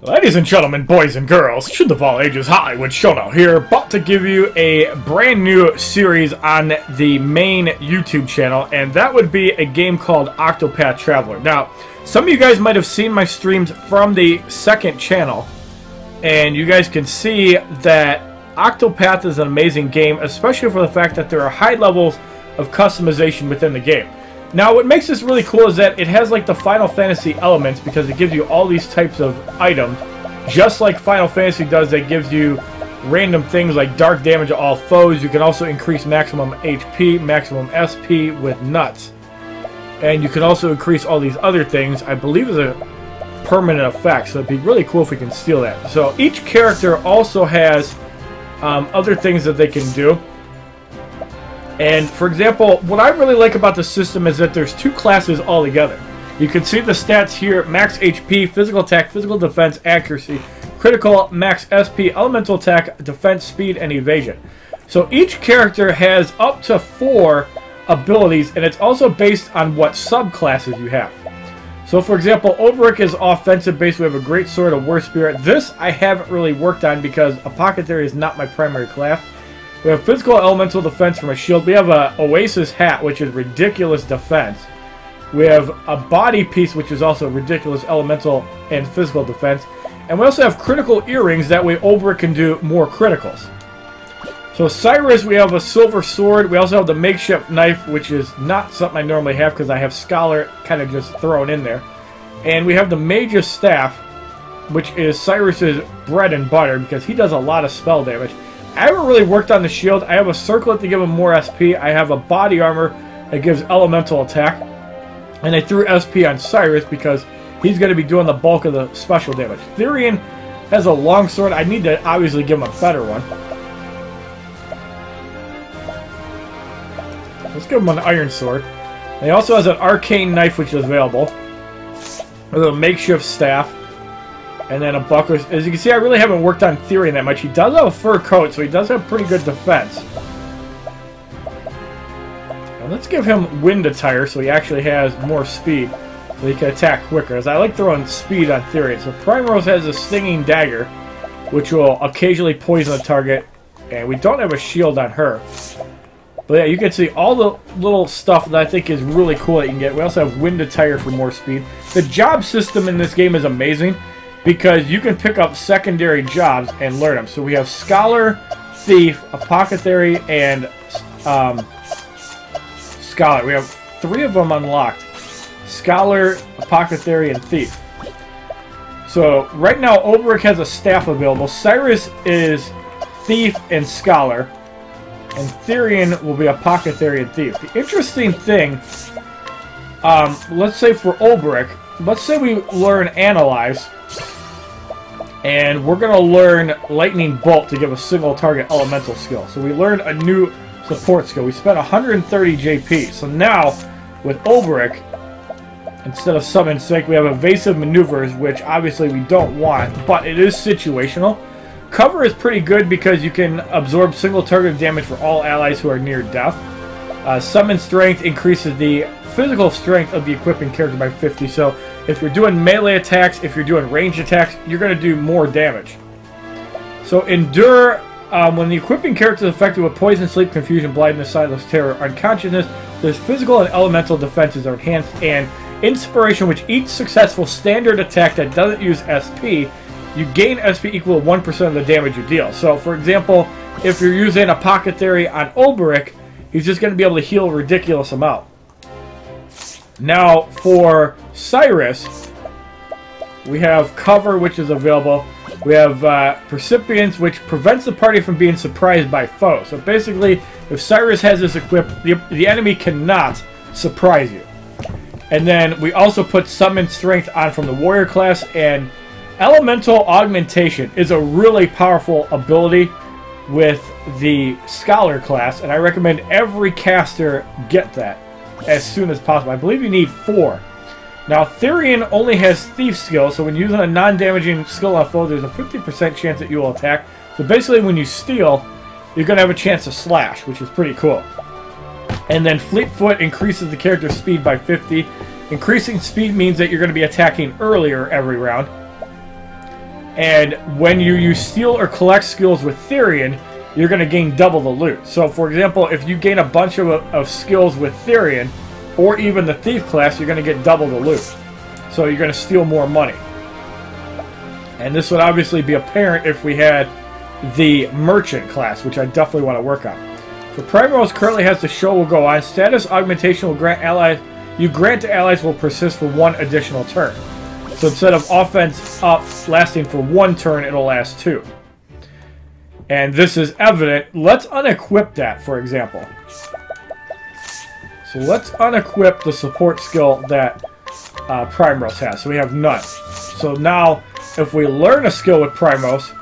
Ladies and gentlemen, boys and girls, should of all ages, HollywoodShono here, about to give you a brand new series on the main YouTube channel, and that would be a game called Octopath Traveler. Now, some of you guys might have seen my streams from the second channel, and you guys can see that Octopath is an amazing game, especially for the fact that there are high levels of customization within the game. Now, what makes this really cool is that it has like the Final Fantasy elements because it gives you all these types of items. Just like Final Fantasy does, that gives you random things like dark damage to all foes. You can also increase maximum HP, maximum SP with nuts. And you can also increase all these other things. I believe is a permanent effect, so it'd be really cool if we can steal that. So each character also has other things that they can do. And, for example, what I really like about the system is that there's two classes altogether. You can see the stats here: max HP, physical attack, physical defense, accuracy, critical, max SP, elemental attack, defense, speed, and evasion. So each character has up to 4 abilities, and it's also based on what subclasses you have. So, for example, Olberic is offensive based. We have a great sword, a war spirit. This I haven't really worked on because apothecary is not my primary class. We have physical elemental defense from a shield. We have a Oasis hat, which is ridiculous defense. We have a body piece, which is also ridiculous elemental and physical defense. And we also have critical earrings. That way Olberic can do more criticals. So Cyrus, we have a silver sword. We also have the makeshift knife, which is not something I normally have because I have Scholar kind of just thrown in there. And we have the Mage's staff, which is Cyrus's bread and butter because he does a lot of spell damage. I haven't really worked on the shield. I have a circlet to give him more SP. I have a body armor that gives elemental attack. And I threw SP on Cyrus because he's going to be doing the bulk of the special damage. Therian has a long sword. I need to obviously give him a better one. Let's give him an iron sword. And he also has an arcane knife, which is available. With a makeshift staff. And then a buckler. As you can see, I really haven't worked on Therian that much. He does have a fur coat, so he does have pretty good defense. Now let's give him wind attire, so he actually has more speed, so he can attack quicker. As I like throwing speed on Therian. So Primrose has a stinging dagger, which will occasionally poison a target. And we don't have a shield on her. But yeah, you can see all the little stuff that I think is really cool that you can get. We also have wind attire for more speed. The job system in this game is amazing, because you can pick up secondary jobs and learn them. So we have Scholar, Thief, Apothecary, and Scholar. We have 3 of them unlocked. Scholar, Apothecary, and Thief. So right now, Olberic has a staff available. Cyrus is Thief and Scholar. And Therian will be Apothecary and Thief. The interesting thing, let's say for Olberic, let's say we learn Analyze. And we're going to learn Lightning Bolt to give a single target elemental skill. So we learned a new support skill. We spent 130 JP. So now, with Olberic, instead of Summon Sync, we have Evasive Maneuvers, which obviously we don't want, but it is situational. Cover is pretty good because you can absorb single target damage for all allies who are near death. Summon Strength increases the physical strength of the equipping character by 50. So if you're doing melee attacks, if you're doing ranged attacks, you're going to do more damage. So Endure, when the equipping character is affected with poison, sleep, confusion, blindness, silence, terror, unconsciousness, there's physical and elemental defenses are enhanced, and Inspiration, which each successful standard attack that doesn't use SP, you gain SP equal to 1% of the damage you deal. So, for example, if you're using Apothecary on Olberic, he's just going to be able to heal a ridiculous amount. Now, for Cyrus, we have Cover, which is available. We have Percipience, which prevents the party from being surprised by foes. So basically, if Cyrus has this equipped, the enemy cannot surprise you. And then we also put Summon Strength on from the Warrior class, and Elemental Augmentation is a really powerful ability with the Scholar class, and I recommend every caster get that as soon as possible. I believe you need 4. Now, Therian only has Thief skill, so when using a non-damaging skill on foe, there's a 50% chance that you will attack. So basically, when you steal, you're going to have a chance to slash, which is pretty cool. And then Fleetfoot increases the character's speed by 50. Increasing speed means that you're going to be attacking earlier every round. And when you use steal or collect skills with Therian, you're going to gain double the loot. So, for example, if you gain a bunch of skills with Therian, or even the Thief class, you're going to get double the loot. So you're going to steal more money. And this would obviously be apparent if we had the Merchant class, which I definitely want to work on. So Primrose currently has the show will go on. Status augmentation will grant allies. You grant to allies will persist for 1 additional turn. So instead of offense up lasting for 1 turn, it'll last 2. And this is evident. Let's unequip that, for example. So let's unequip the support skill that Primrose has. So we have none. So now, if we learn a skill with Primrose,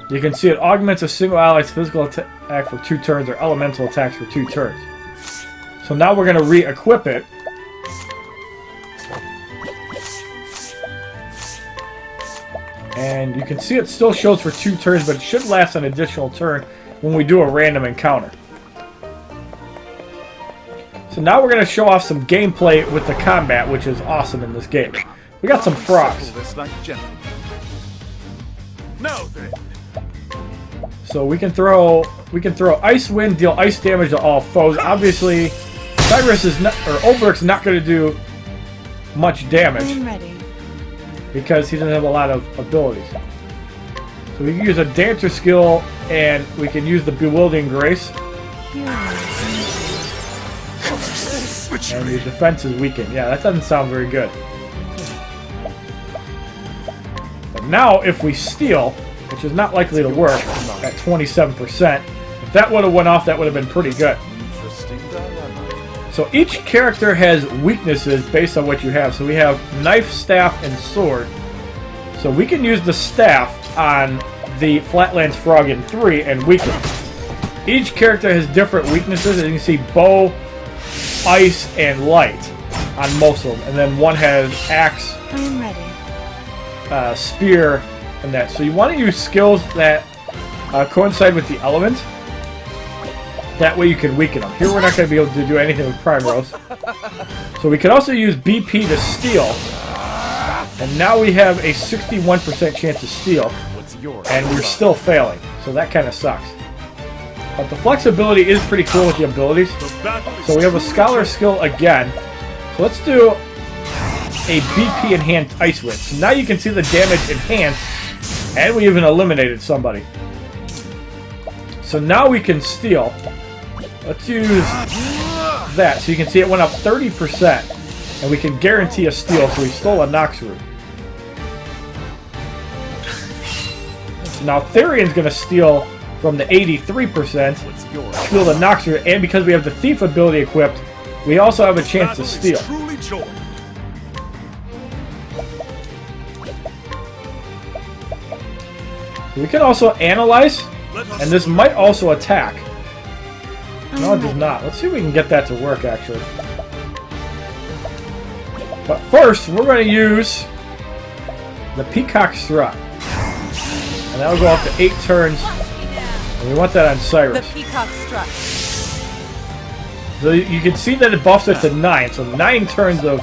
you can see it augments a single ally's physical attack for 2 turns or elemental attacks for 2 turns. So now we're going to re-equip it. And you can see it still shows for 2 turns, but it should last an additional turn when we do a random encounter. So now we're going to show off some gameplay with the combat, which is awesome in this game. We got some frogs. So we can throw Ice Wind, deal ice damage to all foes. Obviously, Cyrus is not, or Olberic's not going to do much damage because he doesn't have a lot of abilities. So we can use a Dancer skill, and we can use the Bewildering Grace. And your defense is weakened. Yeah, that doesn't sound very good. But now, if we steal, which is not likely to work at 27%, if that would have went off, that would have been pretty good. So each character has weaknesses based on what you have. So we have knife, staff, and sword. So we can use the staff on the Flatlands Frog in 3 and weaken it. Each character has different weaknesses. As you can see, bow, ice, and light on most of them. And then one has axe, spear, and that. So you want to use skills that coincide with the elements. That way you can weaken them. Here we're not going to be able to do anything with Primrose. So we can also use BP to steal. And now we have a 61% chance to steal. And we're still failing. So that kind of sucks. But the flexibility is pretty cool with the abilities. So we have a Scholar skill again. So let's do a BP enhanced Ice Wind. So now you can see the damage enhanced. And we even eliminated somebody. So now we can steal. Let's use that. So you can see it went up 30%. And we can guarantee a steal. So we stole a Nox Root. Now Therian's going to steal from the 83%. Steal the Nox Root. And because we have the Thief ability equipped, we also have a chance to steal. We can also analyze. And this might also attack. No, it does not. Let's see if we can get that to work, actually. But first, we're going to use the Peacock Strut. And that'll go up to 8 turns. And we want that on Cyrus. The Peacock Strut. So you can see that it buffs it to 9. So 9 turns of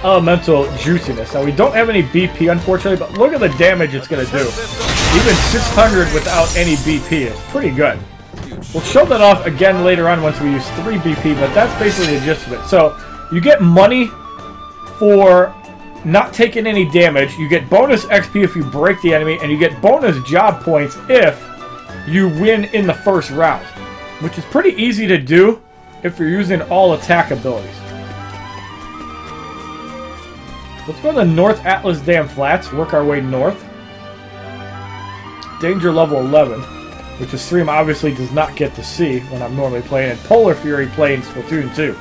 elemental juiciness. Now, we don't have any BP, unfortunately, but look at the damage it's going to do. Even 600 without any BP is pretty good. We'll show that off again later on once we use 3 BP, but that's basically the gist of it. So, you get money for not taking any damage, you get bonus XP if you break the enemy, and you get bonus job points if you win in the first round, which is pretty easy to do if you're using all attack abilities. Let's go to the North Atlas Dam Flats, work our way north. Danger level 11, which a stream obviously does not get to see when I'm normally playing, and Polar Fury playing Splatoon 2.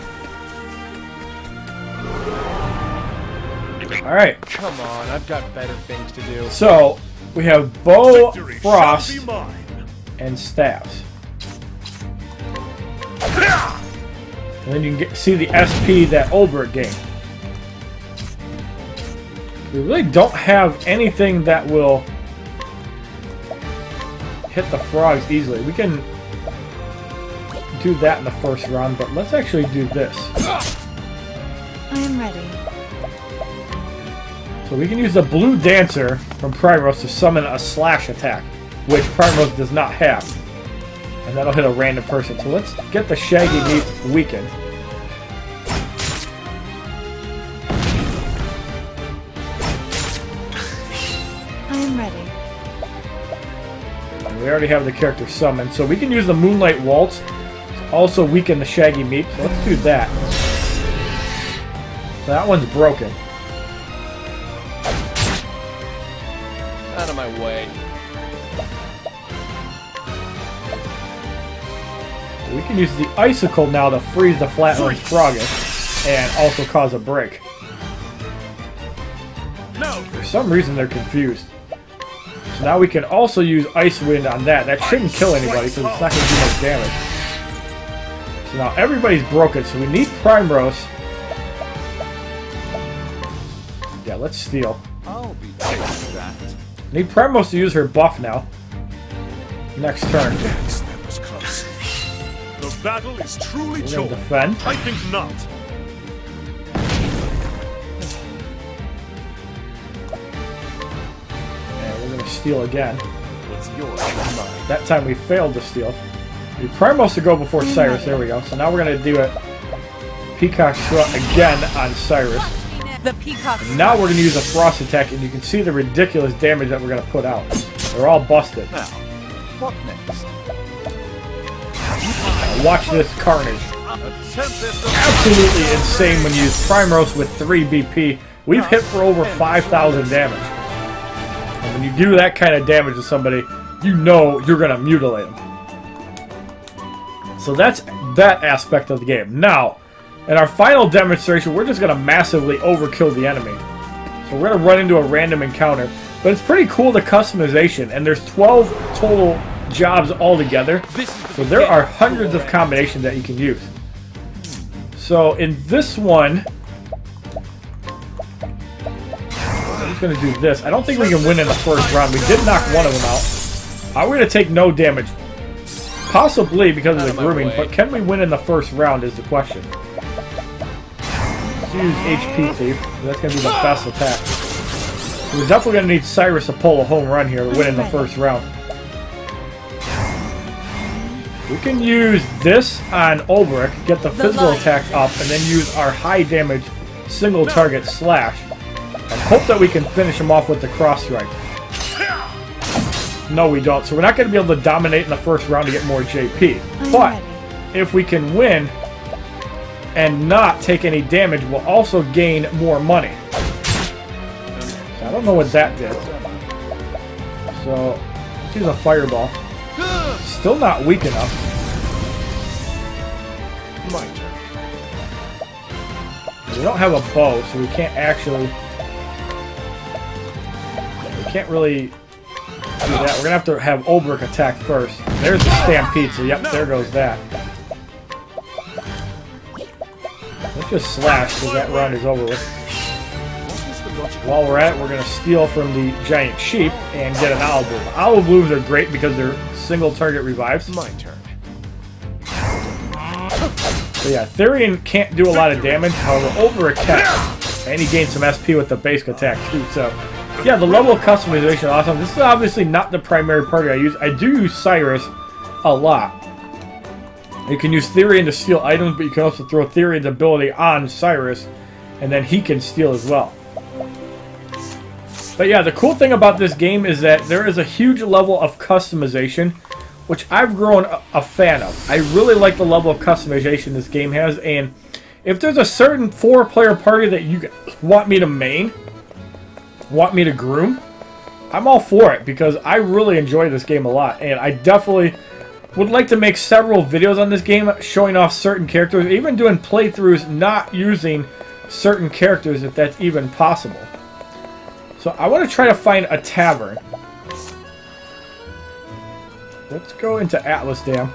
Alright. Come on, I've got better things to do. So, we have Bow, Frost, and Staffs. And then you can see the SP that Olberic gained. We really don't have anything that will hit the frogs easily. We can do that in the first round, but let's actually do this. I am ready. So we can use the blue dancer from Primrose to summon a slash attack, which Primrose does not have. And that'll hit a random person. So let's get the Shaggy Meat weakened. I am ready. And we already have the character summoned, so we can use the Moonlight Waltz to also weaken the Shaggy Meat. So let's do that. So that one's broken. Out of my way. We can use the Icicle now to freeze the Flatland Frogget and also cause a break. No. For some reason they're confused. So now we can also use Ice Wind on that. That shouldn't kill anybody because it's not going to do much damage. So now everybody's broken, so we need Primrose. Yeah, let's steal. I'll be taking that. Need Primrose to use her buff now. Next turn. Yes, that was close. The battle is truly We're joined. going to defend. I think not. And we're going to steal again. It's yours, not mine. That time we failed to steal. We Primrose to go before Cyrus. There we go. So now we're going to do it. Peacock Strut again on Cyrus. The peacock. And now we're going to use a Frost attack, and you can see the ridiculous damage that we're going to put out. They're all busted. Now, what next? Watch this carnage. Attempt this. Absolutely insane when you use Primrose with 3 BP. We've hit for over 5,000 damage. And when you do that kind of damage to somebody, you know you're going to mutilate them. So that's that aspect of the game. Now, in our final demonstration, we're just going to massively overkill the enemy. So we're going to run into a random encounter. But it's pretty cool, the customization. And there's 12 total jobs altogether. So there are hundreds of combinations that you can use. So in this one, I'm just going to do this. I don't think we can win in the first round. We did knock one of them out. We're going to take no damage. Possibly because of the grooming, but can we win in the first round is the question. Let's use HP Thief. That's going to be the best attack. We're definitely going to need Cyrus to pull a home run here to win in the first round. We can use this on Olberic, get the physical attack up, and then use our high damage single target slash, and hope that we can finish him off with the cross strike. No, we don't. So we're not going to be able to dominate in the first round to get more JP. But if we can win and not take any damage, we'll also gain more money. So I don't know what that did. So let's use a fireball. Still not weak enough. My turn. We don't have a bow, so we can't actually... We can't really do that. We're going to have to have Olberic attack first. There's the Stampede, so yep, there goes that. Let's just slash, because that round is over with. While we're at it, we're going to steal from the giant sheep and get an olive bloom. Olive blooms are great because they're single target revives. My turn. So yeah, Therian can't do a lot of damage, however, Olberic can. And he gains some SP with the basic attack too, so... Yeah, the level of customization is awesome. This is obviously not the primary party I use. I do use Cyrus a lot. You can use Therian to steal items, but you can also throw Therian's ability on Cyrus, and then he can steal as well. But yeah, the cool thing about this game is that there is a huge level of customization, which I've grown a fan of. I really like the level of customization this game has, and if there's a certain 4-player party that you want me to main, want me to groom, I'm all for it because I really enjoy this game a lot, and I definitely would like to make several videos on this game showing off certain characters, even doing playthroughs not using certain characters if that's even possible. So I want to try to find a tavern. Let's go into Atlas Dam.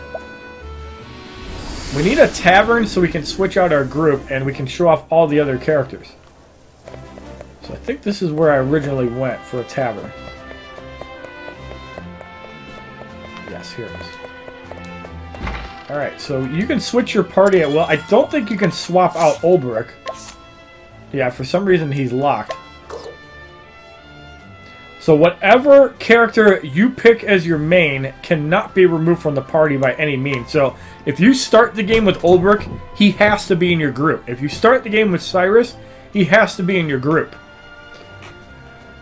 We need a tavern so we can switch out our group and we can show off all the other characters. So I think this is where I originally went for a tavern. Yes, here it is. Alright, so you can switch your party at will. I don't think you can swap out Olberic. Yeah, for some reason he's locked. So whatever character you pick as your main cannot be removed from the party by any means. So if you start the game with Olberic, he has to be in your group. If you start the game with Cyrus, he has to be in your group.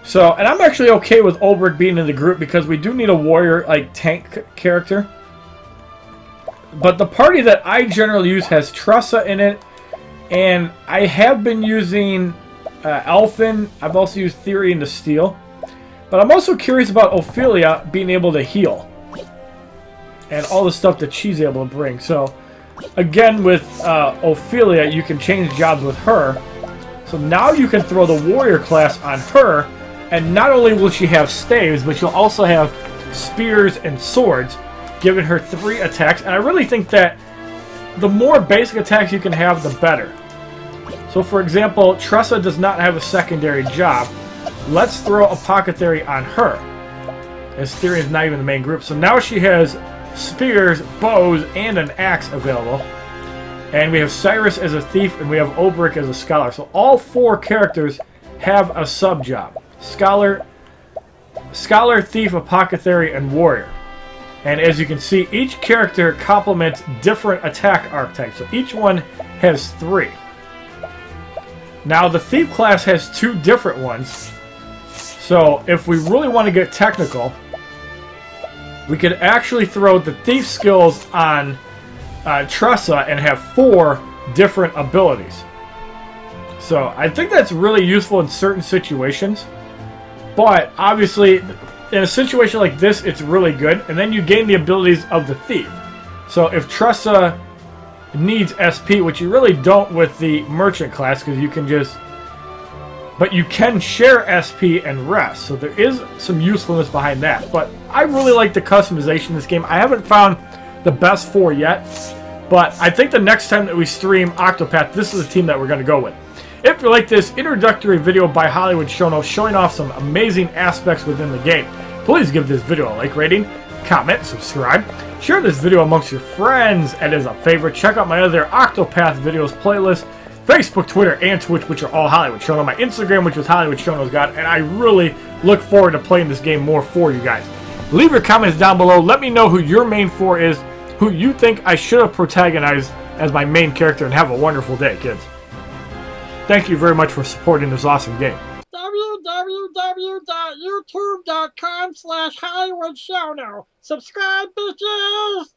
So, and I'm actually okay with Olberic being in the group because we do need a warrior, like, tank character. But the party that I generally use has Tressa in it. And I have been using Elfin. I've also used Theory into Steel. But I'm also curious about Ophelia being able to heal. And all the stuff that she's able to bring. So, again, with Ophelia, you can change jobs with her. So now you can throw the warrior class on her. And not only will she have staves, but she'll also have spears and swords, giving her 3 attacks. And I really think that the more basic attacks you can have, the better. So, for example, Tressa does not have a secondary job. Let's throw Apothecary on her, as Theory is not even the main group. So now she has spears, bows, and an axe available. And we have Cyrus as a thief, and we have Olberic as a scholar. So all 4 characters have a sub-job. Scholar, Thief, Apothecary, and Warrior. And as you can see, each character complements different attack archetypes. So each one has 3. Now the Thief class has 2 different ones. So if we really want to get technical, we could actually throw the Thief skills on Tressa and have 4 different abilities. So I think that's really useful in certain situations. But obviously, in a situation like this, it's really good. And then you gain the abilities of the Thief. So if Tressa needs SP, which you really don't with the Merchant class, because you can just... But you can share SP and rest, so there is some usefulness behind that. But I really like the customization in this game. I haven't found the best 4 yet, but I think the next time that we stream Octopath, this is the team that we're going to go with. If you like this introductory video by HollywoodShono's showing off some amazing aspects within the game, please give this video a like rating, comment, subscribe, share this video amongst your friends, and as a favorite, check out my other Octopath videos playlist, Facebook, Twitter, and Twitch, which are all HollywoodShono. My Instagram, which is HollywoodShono's God, and I really look forward to playing this game more for you guys. Leave your comments down below. Let me know who your main 4 is, who you think I should have protagonized as my main character, and have a wonderful day, kids. Thank you very much for supporting this awesome game. www.youtube.com/HollywoodShono. Subscribe, bitches!